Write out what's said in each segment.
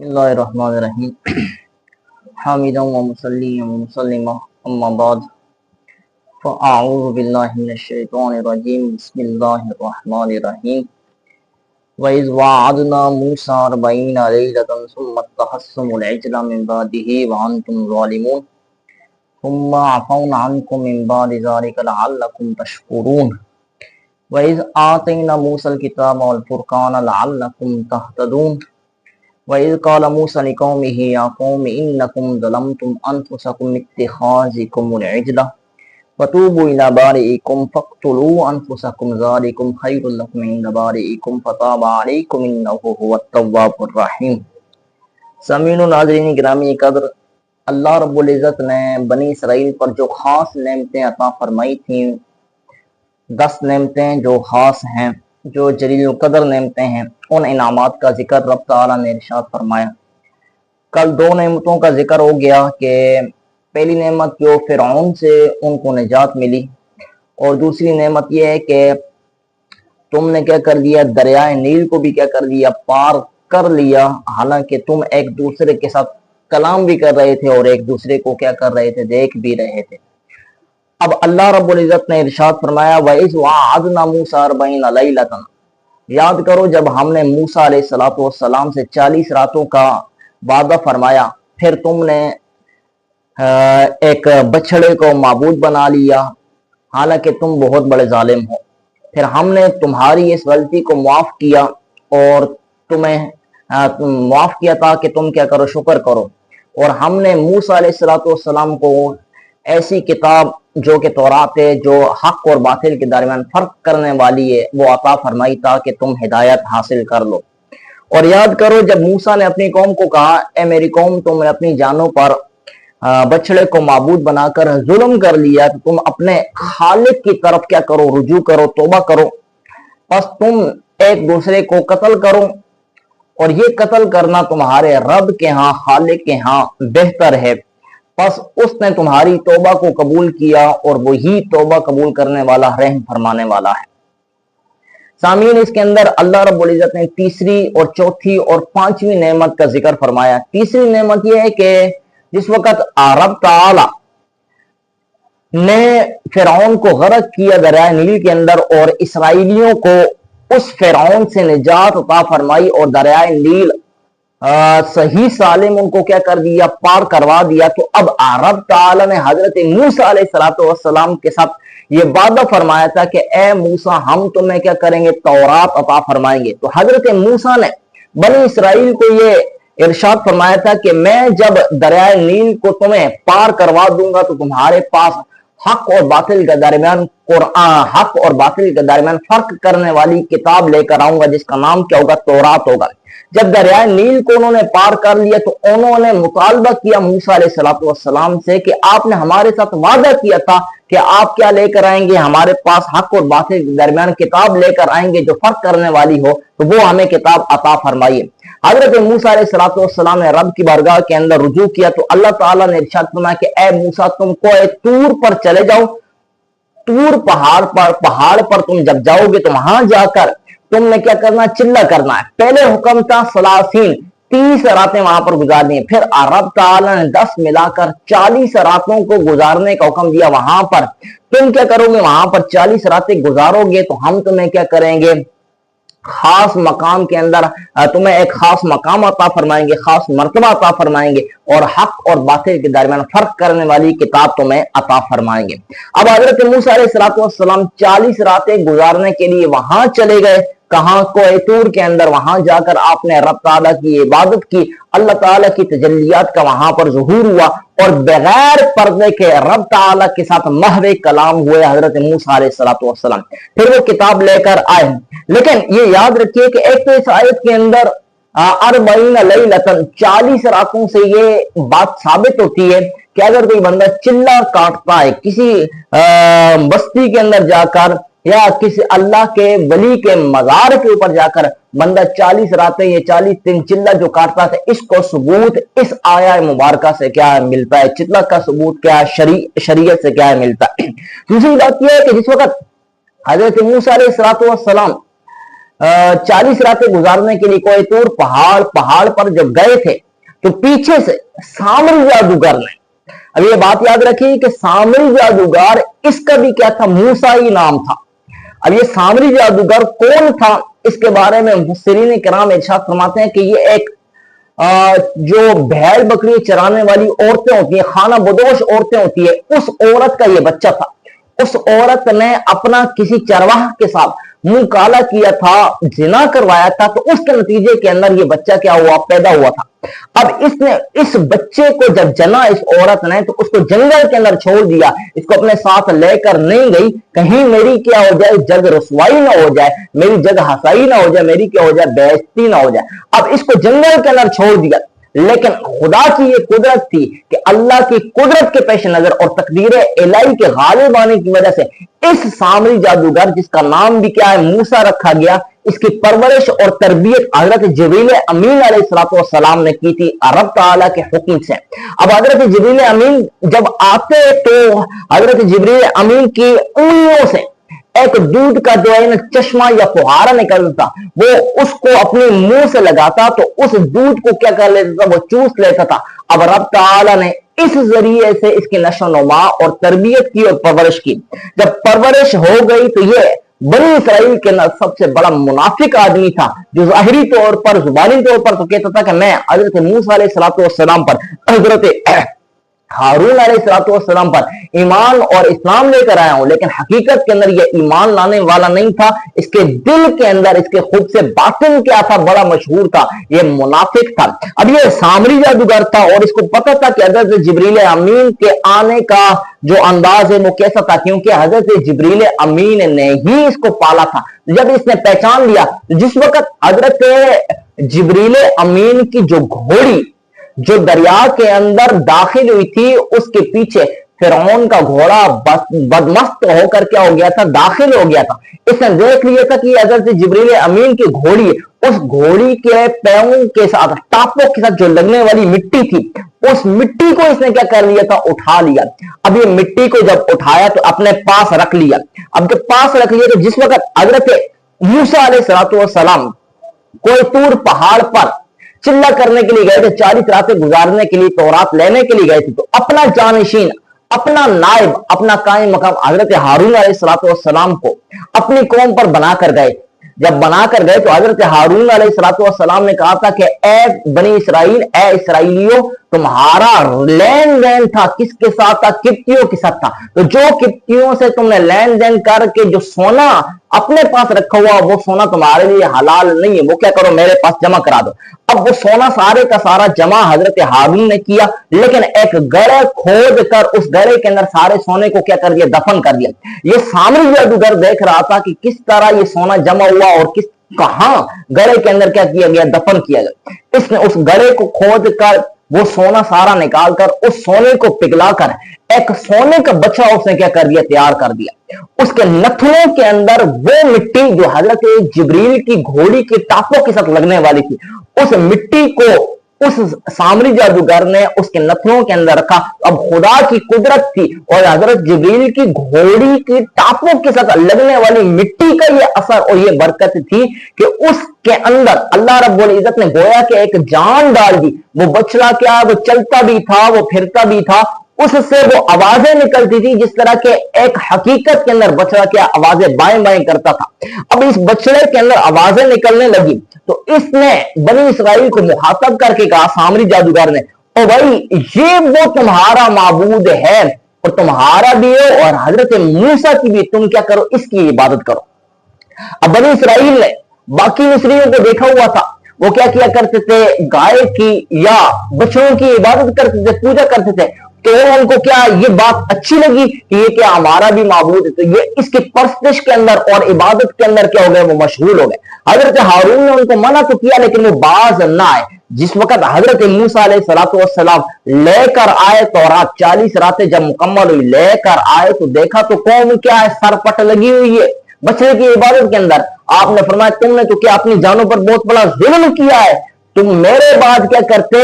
बिस्मिल्लाहिर्रहमानिर्रहीम हामिदन व मुसल्लियन व मुसल्लिमा अम्मा बाद फ़अऊज़ु बिल्लाहि मिनश्शैतानिर्रजीम बिस्मिल्लाहिर्रहमानिर्रहीम व इज़ वअदना मूसा 40 लैलतन सुम्मा तखस्समुल इज्ला मिन बादिही व अंतुम ज़ालिमून सुम्मा अफ़ौना अन्कुम मिन बादि ज़ालिका लअल्लकुम तशकुरून व इज़ आतैना मूसल किताब वल फुरक़ान लअल्लकुम तहतदून वइज़ क़ाल मूसा लिक़ौमिही या क़ौमि इन्नकुम ज़लमतुम अनफुसकुम बित्तिख़ाज़िकुमुल इज्ला फ़तूबू इला बारिइकुम फ़क़्तुलू अनफुसकुम ज़ालिकुम ख़ैरुल लकुम इंदा बारिइकुम फ़ताब अलैकुम इन्नहु हुवत तव्वाबुर रहीम। सामीन व नाज़रीन गिरामी कद्र, अल्लाह रब्बुल इज़्ज़त ने बनी इसराइल पर जो ख़ास नेमतें अता फरमाई थीं, 10 नेमतें जो ख़ास हैं, जो जलील कदर नेमतें हैं, उन इनामात का जिक्र रब ताला ने इरशाद फरमाया। कल 2 नेमतों का जिक्र हो गया कि पहली नेमत जो फिरौन से उनको निजात मिली, और दूसरी नेमत यह है कि तुमने क्या कर दिया, दरियाए नील को भी क्या कर दिया, पार कर लिया, हालांकि तुम एक दूसरे के साथ कलाम भी कर रहे थे और एक दूसरे को क्या कर रहे थे, देख भी रहे थे। अब अल्लाह रब्बुल इज़्ज़त ने इरशाद फरमाया वइज़ वअदना मूसा 40 लैलतन, याद करो जब हमने मूसा अलैहिस्सलातु वस्सलाम से 40 रातों का वादा फरमाया, फिर तुमने एक बछड़े को माबूद बना लिया, हालांकि तुम बहुत बड़े जालिम हो। फिर हमने तुम्हारी इस गलती को माफ किया और तुम्हें माफ किया ताकि तुम क्या करो, शुक्र करो। और हमने मूसा अलैहिस्सलातु वस्सलाम को ऐसी किताब जो कि तौरात है, जो हक और बातिल के दरमियान फर्क करने वाली है, वो अता फरमाई ताकि तुम हिदायत हासिल कर लो। और याद करो जब मूसा ने अपनी कौम को कहा, ए मेरी कौम, तुमने अपनी जानों पर बछड़े को माबूद बनाकर जुल्म कर लिया, तो तुम अपने खालिक की तरफ क्या करो, रुजू करो, तौबा करो। बस तुम एक दूसरे को कत्ल करो, और ये कत्ल करना तुम्हारे रब के यहाँ, खालिक के यहाँ बेहतर है। बस उसने तुम्हारी तौबा को कबूल किया और वही तौबा कबूल करने वाला, रहम फरमाने वाला है। सामीन, इसके अंदर अल्लाह रब्बुल इज़्ज़त ने तीसरी और चौथी और 5वीं नेमत का जिक्र फरमाया। तीसरी नेमत यह है कि जिस वक्त रब ताला ने फिरौन को गर्क किया दरिया नील के अंदर और इसराइलियों को उस फिरौन से निजात अता फरमाई और दरिया नील सही सालिम उनको क्या कर दिया, पार करवा दिया, तो अब रब ताला ने हजरत मूसा अलैहिस्सलातु वस्सलाम के साथ ये वादा फरमाया था कि ए मूसा, हम तुम्हें क्या करेंगे, तौरात अता फरमाएंगे। तो हजरत मूसा ने बनी इसराइल को ये इरशाद फरमाया था कि मैं जब दरियाए नील को तुम्हें पार करवा दूंगा तो तुम्हारे पास हक और बातिल के दरमियान कुरान, हक और बातिल के दरमियान फर्क करने वाली किताब लेकर आऊंगा, जिसका नाम क्या होगा, तौरात होगा। जब दरियाए नील को उन्होंने पार कर लिया तो उन्होंने मुतालबा किया मूसा अलैहिस्सलातु वस्सलाम से कि आपने हमारे साथ वादा किया था कि आप क्या लेकर आएंगे, हमारे पास हक और बातिल के दरमियान किताब लेकर आएंगे जो फर्क करने वाली हो, तो वो हमें किताब अता फरमाइए। हजरत मूसा अलैहिस्सलातु वस्सलाम ने रब की बारगाह के अंदर रुजू किया तो अल्लाह ताला ने इरशाद फरमाया कि ए मूसा, तुम कोहे तूर पर चले जाओ। तूर पहाड़ पर तुम जब जाओगे तो वहां जाकर तुमने क्या करना, चिल्ला करना है। पहले हुक्म था सलासीन, 30 रातें वहां पर गुजारनी है। फिर रब ताला ने 10 मिलाकर 40 रातों को गुजारने का हुक्म दिया। वहां पर तुम क्या करोगे, वहां पर 40 रातें गुजारोगे तो हम तुम्हें क्या करेंगे, खास मकाम के अंदर तुम्हें एक खास मकाम अता फरमाएंगे, खास मर्तबा अता फरमाएंगे और हक और बातिल के दरमियान फर्क करने वाली किताब तुम्हें अता फरमाएंगे। अब हजरत मूसा अलैहिस्सलातु वस्सलाम 40 रातें गुजारने के लिए वहां चले गए। कहां, कोहे तूर के अंदर। वहां जाकर आपने रब ताला की इबादत की, अल्लाह ताला की तजल्लियात का वहां पर ज़ुहूर हुआ और बगैर पर्दे के रब ताला के साथ महवे कलाम हुए हजरत मूसा अलैहिस्सलातु वस्सलाम। फिर वो किताब लेकर आए। लेकिन ये याद रखिए कि एक तो इस आयत के अंदर 40 लैलतन, 40 रातों से ये बात साबित होती है कि अगर कोई बंदा चिल्ला काटता है किसी बस्ती के अंदर जाकर या किसी अल्लाह के वली के मजार के ऊपर जाकर बंदा 40 रातें या 40 दिन चिल्ला जो काटता था, इसको सबूत इस आया मुबारका से क्या मिलता है, चिल्ला का सबूत क्या है, शरीयत से क्या मिलता है। दूसरी बात यह है कि जिस वक्त हजरत मूसा अलैहिस्सलातु वस्सलाम 40 रातें गुजारने के लिए कोई तूर पहाड़ पर जब गए थे तो पीछे से सामरी जादूगर ने, अब ये बात याद रखिए कि सामरी जादूगर, इसका भी क्या था, मूसा ही नाम था। अब ये सामरी जादूगर कौन था, इसके बारे में मुफस्सिरीन किराम इरशाद फरमाते हैं कि ये एक जो भेड़ बकरी चराने वाली औरतें होती है, खाना बदोश औरतें होती है, उस औरत का ये बच्चा था। उस औरत ने अपना किसी चरवाह के साथ मुंह काला किया था, जिना करवाया था, तो उसके नतीजे के अंदर ये बच्चा क्या हुआ, पैदा हुआ था। अब इसने इस बच्चे को जब जना इस औरत ने, तो उसको जंगल के अंदर छोड़ दिया, इसको अपने साथ लेकर नहीं गई, कहीं मेरी क्या हो जाए, जग रसवाई ना हो जाए, मेरी जग हसाई ना हो जाए, मेरी क्या हो जाए, बेइज्जती ना हो जाए। अब इसको जंगल के अंदर छोड़ दिया, लेकिन खुदा की ये कुदरत थी कि अल्लाह की कुदरत के पेश नजर और तकदीर इलाही के गालिब आने की वजह से इस सामरी जादूगर, जिसका नाम भी क्या है, मूसा रखा गया, इसकी परवरिश और तरबियत हजरत जिब्रील अमीन अलैहिस्सलाम ने की थी रब ताला के हुक्म से। अब हजरत जिब्रील अमीन जब आते तो हजरत जिब्रील अमीन की उंगलियों से एक दूध का जो है ना चश्मा या फुहारा निकलता, वो उसको अपने मुंह से लगाता, तो उस दूध को क्या कर लेता था, वो चूस लेता था। अब रब ताला ने इस जरिए से इसकी नशो नुमा और तरबियत की और परवरिश की। जब परवरिश हो गई तो ये बनी इसराइल के अंदर सबसे बड़ा मुनाफिक आदमी था, जो जाहिरी तौर पर, जुबानी तौर पर तो कहता था कि मैं हजरत मूसा अलैहिस्सलाम पर, हजरत हारून अलैहिस्सलाम पर ईमान और इस्लाम लेकर आया हूं, लेकिन हकीकत के अंदर यह ईमान लाने वाला नहीं था। इसके दिल के अंदर, इसके खुद से बातिन क्या था, बड़ा मशहूर था, यह मुनाफिक था। अब यह सामरी जादूगर था और इसको पता था कि हजरत जिब्रील अमीन के आने का जो अंदाज है वो कैसा था, क्योंकि हजरत जिब्रील अमीन ने ही इसको पाला था। जब इसने पहचान लिया, जिस वक्त हजरत जिब्रील अमीन की जो घोड़ी जो दरिया के अंदर दाखिल हुई थी, उसके पीछे फिरौन का घोड़ा बदमस्त होकर क्या हो गया था, दाखिल हो गया था। इसने देख लिया था कि हजरत जिब्रील अमीन की घोड़ी, उस घोड़ी के पैरों के साथ, टापों के साथ जो लगने वाली मिट्टी थी, उस मिट्टी को इसने क्या कर लिया था, उठा लिया। अब ये मिट्टी को जब उठाया तो अपने पास रख लिया। अब जब पास रख लिया तो जिस वक्त हजरत मूसा अलैहिस्सलाम कोई तूर पहाड़ पर चिल्ला करने के लिए गए थे, 40 रातें गुजारने के लिए, तौरात लेने के लिए गए थे, तो अपना जानशीन, अपना नायब, अपना कायम मकाम हजरत हारून अलैहिस्सलाम को अपनी कौम पर बनाकर गए। जब बनाकर गए तो हजरत हारून अलैहिस्सलाम ने कहा था कि ए बनी इसराइल, ए इसराइलियों, तुम्हारा लेन देन था किसके साथ था, किप्तियों के साथ था। तो जो किप्तियों से तुमने लेन देन करके जो सोना अपने पास रखा हुआ, वो सोना तुम्हारे लिए हलाल नहीं है, वो क्या करो, मेरे पास जमा करा दो। अब वो सोना सारे का सारा जमा हजरत हारून ने किया, लेकिन एक गड़े खोद कर उस गड़े के अंदर सारे सोने को क्या कर दिया, दफन कर दिया। ये सामरी जादूगर देख रहा था कि किस तरह ये सोना जमा हुआ और किस कहां गड़े के अंदर क्या किया गया, दफन किया गया। इसने उस गड़े को खोद कर वो सोना सारा निकालकर उस सोने को पिघलाकर एक सोने का बच्चा उसने क्या कर दिया, तैयार कर दिया। उसके नथनों के अंदर वो मिट्टी जो हजरत जिब्रील की घोड़ी के टापों के साथ लगने वाली थी, उस मिट्टी को उस सामरी जादूगर ने उसके नथनों के अंदर रखा। अब खुदा की कुदरत थी और हजरत जिब्रील की घोड़ी की टापों के साथ लगने वाली मिट्टी का ये असर और ये बरकत थी कि उसके अंदर अल्लाह रब्बुल इज्जत ने गोया के एक जान डाल दी। वो बछड़ा क्या, वो चलता भी था, वो फिरता भी था, उससे वो आवाजें निकलती थी जिस तरह के एक हकीकत के अंदर बछड़ा क्या आवाजें बाएं बाएं करता था। अब इस बछड़े के अंदर आवाजें निकलने लगी तो इसने बनी इसराइल को मुखातब करके कहा, सामरी जादूगर ने, ओ भाई ये वो तुम्हारा माबूद है और तुम्हारा भी है और हजरत मूसा की भी, तुम क्या करो, इसकी इबादत करो। अब बनी इसराइल ने बाकी मिस्रियों को देखा हुआ था, वो क्या किया करते थे, गाय की या बछड़ों की इबादत करते थे, पूजा करते थे। तो उनको क्या ये बात अच्छी लगी कि ये क्या हमारा भी माबूद है, तो ये इसकी परस्तिश के अंदर और इबादत के अंदर क्या हो गए, वो मशगूल हो गए। हजरत हारून ने उनको मना तो किया लेकिन वो बाज ना आए। जिस वक्त हजरत मूसा अलैहिस्सलाम लेकर आए तौरात, 40 रातें जब मुकम्मल हुई, लेकर आए तो देखा तो कौम क्या है, सरपट लगी हुई है बछड़े की इबादत के अंदर। आपने फरमाया तुमने तो क्या अपनी जानों पर बहुत बड़ा जुल्म किया है, तुम मेरे बाद क्या करते,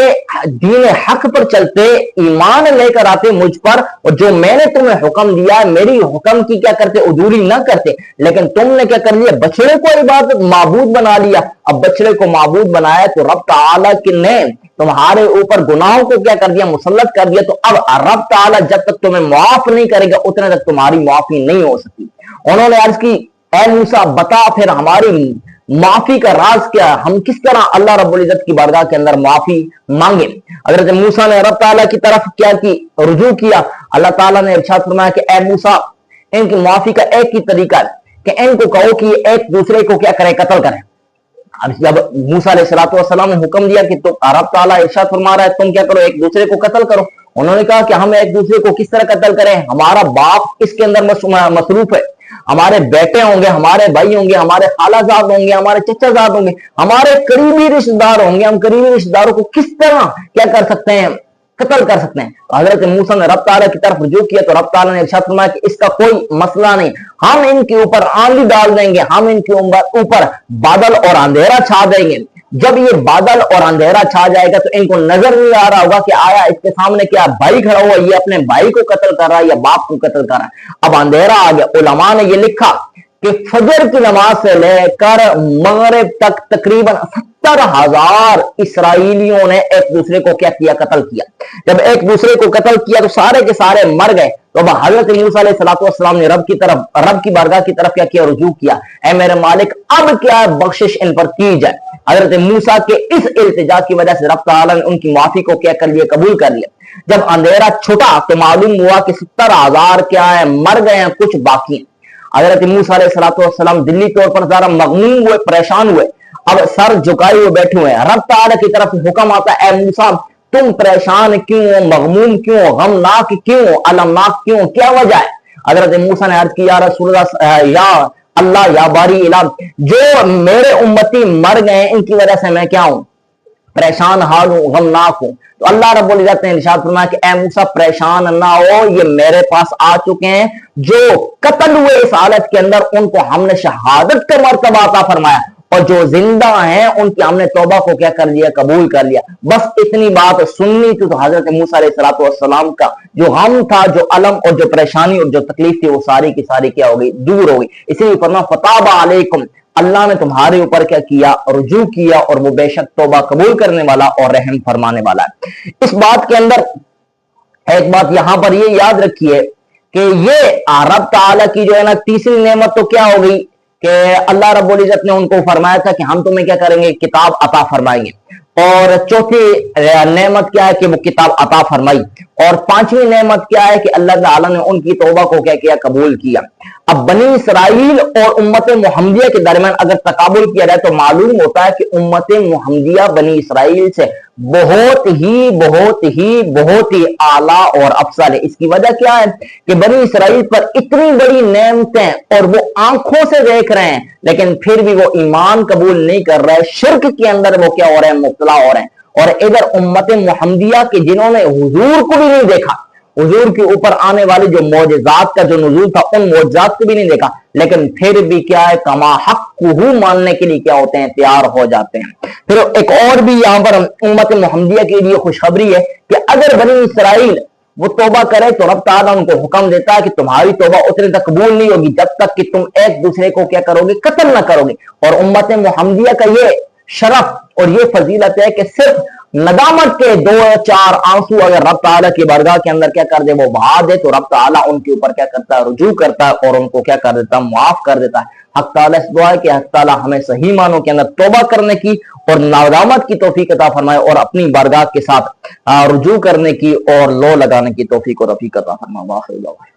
दीन हक पर चलते, ईमान लेकर आते मुझ पर, और जो मैंने तुम्हें हुक्म दिया मेरी हुक्म की क्या करते, उजूरी ना करते। लेकिन तुमने क्या कर लिया, बछड़े को इबादत माबूद बना लिया। अब बछड़े को माबूद बनाया तो रब ताला ने तुम्हारे ऊपर गुनाहों को क्या कर दिया, मुसल्लत कर दिया। तो अब रब ताला जब तक तुम्हें माफ नहीं करेगा उतने तक तुम्हारी माफी नहीं हो सकती। उन्होंने अर्ज की, ऐ मूसा बता फिर हमारी माफी का राज क्या है, हम किस तरह अल्लाह रब्बुल इज्जत की बारगाह के अंदर माफी मांगे। हज़रत मूसा ने रब ताला की तरफ क्या की, रुजू किया। अल्लाह ताला ने इरशाद फरमाया कि ऐ मूसा, इनकी माफी का एक ही तरीका है कि इनको कहो कि एक दूसरे को क्या करें, कत्ल करें। अब जब मूसा अलैहिस्सलाम ने हुक्म दिया कि तो रब ताला इरशाद फरमा रहा है तुम क्या करो, एक दूसरे को कत्ल करो। उन्होंने कहा कि हम एक दूसरे को किस तरह कत्ल करें, हमारा बाप इसके अंदर मसरूफ है, हमारे बेटे होंगे, हमारे भाई होंगे, हमारे खालाजाद होंगे, हमारे चचाजाद होंगे, हमारे करीबी रिश्तेदार होंगे, हम करीबी रिश्तेदारों को किस तरह क्या कर सकते हैं, कत्ल कर सकते हैं। हजरत मूसा ने रब ताला की तरफ रुजू किया तो रब ताला ने इरशाद फरमाया कि इसका कोई मसला नहीं, हम इनके ऊपर आंधी डाल देंगे, हम इनके ऊपर बादल और अंधेरा छा देंगे। जब ये बादल और अंधेरा छा जाएगा तो इनको नजर नहीं आ रहा होगा कि आया इसके सामने क्या भाई खड़ा हुआ, ये अपने भाई को कत्ल कर रहा है या बाप को कत्ल कर रहा है। अब अंधेरा आ गया। उलमा ने ये लिखा कि फजर की नमाज से लेकर मगरिब तक तकरीबन 70,000 इसराइलियों ने एक दूसरे को क्या किया, कत्ल किया। जब एक दूसरे को कत्ल किया तो सारे के सारे मर गए। तो अब हजरत मूसा अलैहिस्सलाम ने रब की बारगाह की तरफ क्या किया, रुजू किया। ऐ मेरे मालिक अब क्या बख्शिश इन पर की जाए। हजरत मूसा के इस इल्तिजा की वजह से रब ताला ने उनकी माफी को क्या कर लिया, कबूल कर लिया। जब अंधेरा छुटा तो मालूम हुआ कि 70,000 क्या है, मर गए हैं, कुछ बाकी हैं। हजरत मूसा अलैहिस्सलाम दिल्ली तौर पर जरा मगमूम हुए, परेशान हुए, अब सर झुकाए हुए बैठे हुए हैं। रब ताला की तरफ हुक्म आता है, ऐ मूसा तुम परेशान क्यों हो, मगमूम क्यों हो, गमनाक क्यों हो, अलमनाक क्यों, क्या वजह है। हजरत मूसा ने अर्ज किया, रसूलुल्लाह या अल्लाह या बारी इलाम, जो मेरे उम्मती मर गए इनकी वजह से मैं क्या हूं, परेशान हाल हूं, गमनाक हूं। तो अल्लाह रब्बुल इज्जत ने इरशाद फरमाया कि ऐ मूसा परेशान ना हो, ये मेरे पास आ चुके हैं, जो कत्ल हुए इस हालत के अंदर उनको हमने शहादत का मर्तबा अता फरमाया, और जो जिंदा हैं उनकी हमने तौबा को क्या कर लिया, कबूल कर लिया। बस इतनी बात सुननी थी तो हजरत मूसा अलैहिस्सलाम का जो गम था, जो अलम और जो परेशानी और जो तकलीफ थी, वो सारी की सारी क्या हो गई, दूर हो गई। इसीलिए फरमा फताबा अलैकुम, अल्लाह ने तुम्हारे ऊपर क्या किया, रुजू किया, और वो बेशक तौबा कबूल करने वाला और रहम फरमाने वाला है। इस बात के अंदर एक बात यहां पर ये याद रखिए कि ये रब ताला की जो है ना तीसरी नेमत तो क्या हो गई कि अल्लाह रब्बुल इज्जत ने उनको फरमाया था कि हम तुम्हें क्या करेंगे, किताब अता फरमाएंगे। और चौथी नेमत क्या है कि वो किताब अता फरमाई। और पांचवी नेमत क्या है कि अल्लाह ताला ने उनकी तौबा को क्या किया, कबूल किया। अब बनी इसराइल और उम्मत मुहम्मदिया के दरमियान अगर तकाबुल किया जाए तो मालूम होता है कि उम्मत मुहम्मदिया बनी इसराइल से बहुत ही आला और अफसल है। इसकी वजह क्या है कि बनी इसराइल पर इतनी बड़ी नेमतें और वो आंखों से देख रहे हैं, लेकिन फिर भी वो ईमान कबूल नहीं कर रहे, शिर्क के अंदर वो क्या हो रहे हैं, मुब्तला हो रहे हैं। और इधर उम्मत मुहम्मदिया के जिन्होंने हुजूर को भी नहीं देखा, हुजूर के ऊपर आने वाले जो मौजज़ात का जो नुज़ूल था उन मौजज़ात को भी नहीं देखा, लेकिन फिर भी क्या है, कमा हक़्क़ुहु मानने के लिए क्या होते हैं, तैयार हो जाते हैं। फिर एक और भी यहां पर उम्मत मुहम्मदिया के लिए खुशखबरी है कि अगर बनी इसराइल वो तौबा करे तो रब ताला उनको हुक्म देता है कि तुम्हारी तौबा उतने तक कबूल नहीं होगी जब तक कि तुम एक दूसरे को क्या करोगे, कत्ल ना करोगे। और उम्मत मुहम्मदिया का ये शरफ और ये फजीलत है कि सिर्फ नदामत के 2-4 आंसू अगर रब ताला की बारगाह के अंदर क्या कर दे, वो बहा दे, तो रब ताला उनके ऊपर क्या करता है, रुजू करता है और उनको क्या कर देता है, माफ कर देता है। हक ताला से दुआ है कि हक ताला हमें सही मानों के अंदर तौबा करने की और नदामत की तौफीक अता फरमाए और अपनी बारगाह के साथ रुजू करने की और लो लगाने की तौफीक और रफीक अता फरमाए।